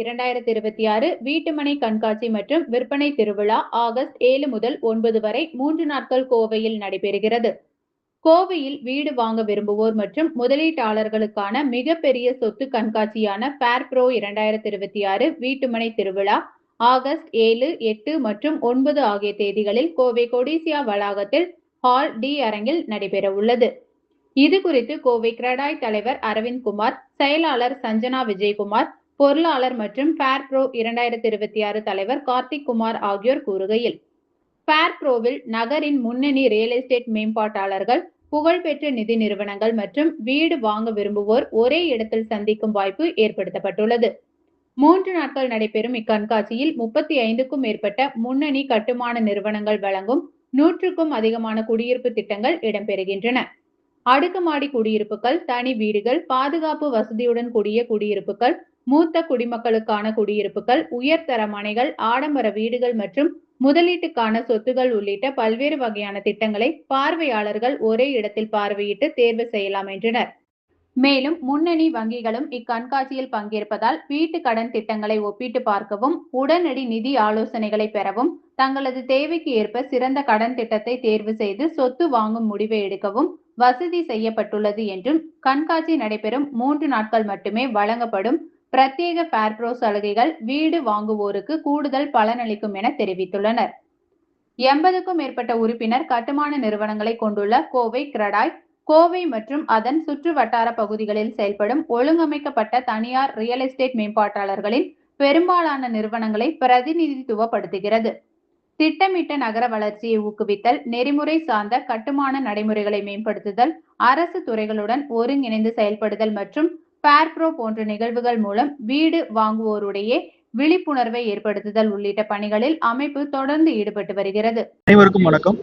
2026 வீட்டுமனை கண்காட்சி மற்றும் விற்பனை திருவிழா ஆகஸ்ட் 7 முதல் 9 வரை 3 நாட்கள் கோவையில் நடைபெறுகிறது. கோவையில் வீடு வாங்க விரும்புவோர் மற்றும் முதலீட்டாளர்களுக்கான மிகப்பெரிய சொத்து கண்காட்சியான ஃபேர்ப்ரோ 2026 வீட்டுமனை திருவிழா ஆகஸ்ட் 7, 8 மற்றும் 9 ஆகிய தேதிகளில் கோவை கொடிசியா வளாகத்தில் ஹால் டி அரங்கில் நடைபெற உள்ளது. இது குறித்து கோவை கிரடாய் தலைவர் அரவிந்த்குமார், செயலாளர் சஞ்சனா விஜயகுமார், பொருளாளர் மற்றும் ஃபேர்ப்ரோ 2026 தலைவர் கார்த்திக் குமார் ஆகியோர் கூறுகையில், ஃபேர்ப்ரோவில் நகரின் முன்னணி ரியல் எஸ்டேட் மேம்பாட்டாளர்கள், புகழ்பெற்ற நிதி நிறுவனங்கள் மற்றும் வீடு வாங்க விரும்புவோர் ஒரே இடத்தில் சந்திக்கும் வாய்ப்பு ஏற்படுத்தப்பட்டுள்ளது. 3 நாட்கள் நடைபெறும் இக்கண்காட்சியில் 35க்கும் மேற்பட்ட முன்னணி கட்டுமான நிறுவனங்கள் வழங்கும் 100க்கும் அதிகமான குடியிருப்பு திட்டங்கள் இடம்பெறுகின்றன. அடுக்குமாடி குடியிருப்புகள், தனி வீடுகள், பாதுகாப்பு வசதியுடன் கூடிய குடியிருப்புகள், மூத்த குடிமக்களுக்கான குடியிருப்புகள், உயர்தர மனைகள், ஆடம்பர வீடுகள் மற்றும் முதலீட்டுக்கான சொத்துகள் உள்ளிட்ட பல்வேறு வகையான திட்டங்களை பார்வையாளர்கள் ஒரே இடத்தில் பார்வையிட்டு தேர்வு செய்யலாம் என்றனர். மேலும் முன்னணி வங்கிகளும் இக்கண்காட்சியில் பங்கேற்பதால் வீட்டு கடன் திட்டங்களை ஒப்பிட்டு பார்க்கவும், உடனடி நிதி ஆலோசனைகளை பெறவும், தங்களது தேவைக்கு ஏற்ப சிறந்த கடன் திட்டத்தை தேர்வு செய்து சொத்து வாங்கும் முடிவை எடுக்கவும் வசதி செய்யப்பட்டுள்ளது என்றும், கண்காட்சி நடைபெறும் 3 நாட்கள் மட்டுமே வழங்கப்படும் பிரத்யேக ஃபேர்ப்ரோ சலுகைகள் வீடு வாங்குவோருக்கு கூடுதல் பலனளிக்கும் என தெரிவித்துள்ளனர். 80க்கும் மேற்பட்ட உறுப்பினர் கட்டுமான நிறுவனங்களை கொண்டுள்ள கோவை கிரடாய், கோவை மற்றும் அதன் சுற்று வட்டார பகுதிகளில் செயல்படும் ஒழுங்கமைக்கப்பட்ட தனியார் ரியல் எஸ்டேட் மேம்பாட்டாளர்களின் பெரும்பாலான நிறுவனங்களை பிரதிநிதித்துவப்படுத்துகிறது. திட்டமிட்ட நகர வளர்ச்சியை ஊக்குவித்தல், நெறிமுறை சார்ந்த கட்டுமான நடைமுறைகளை மேம்படுத்துதல், அரசு துறைகளுடன் ஒருங்கிணைந்து செயல்படுதல் மற்றும் ஃபேர்ப்ரோ போன்ற நிகழ்வுகள் மூலம் வீடு வாங்குவோருடைய விழிப்புணர்வை ஏற்படுத்துதல் உள்ளிட்ட பணிகளில் அமைப்பு தொடர்ந்து ஈடுபட்டு வருகிறது. அனைவருக்கும் வணக்கம்.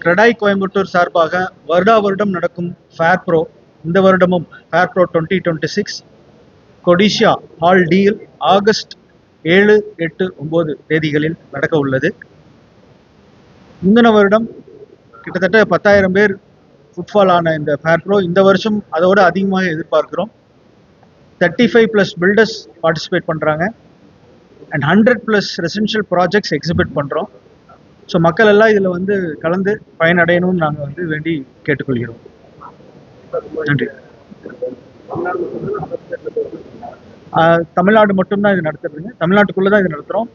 கிரடாய் கோயம்புத்தூர் சார்பாக வருடம் நடக்கும் ஃபேர்ப்ரோ, இந்த வருடமும் ஃபேர்ப்ரோ 2026 கொடிசியா ஹால் டியில் ஆகஸ்ட் 7, 8, 9 தேதிகளில் நடக்க உள்ளது. முந்தின வருடம் கிட்டத்தட்ட 10,000 பேர் ஃபுட்ஃபால் ஆன இந்த ஃபேர்ப்ரோ இந்த வருஷம் அதோட அதிகமாக எதிர்பார்க்கிறோம். 35+ பில்டர்ஸ் பார்ட்டிசிபேட் பண்ணுறாங்க அண்ட் 100+ ரெசிடென்ஷியல் ப்ராஜெக்ட்ஸ் எக்ஸிபிட் பண்ணுறோம். ஸோ மக்கள் எல்லாம் இதில் வந்து கலந்து பயனடையணும்னு நாங்கள் வந்து வேண்டி கேட்டுக்கொள்கிறோம். நன்றி. தமிழ்நாடு மட்டும்தான் இது நடத்துறதுங்க. தமிழ்நாட்டுக்குள்ளே தான் இது நடத்துகிறோம்.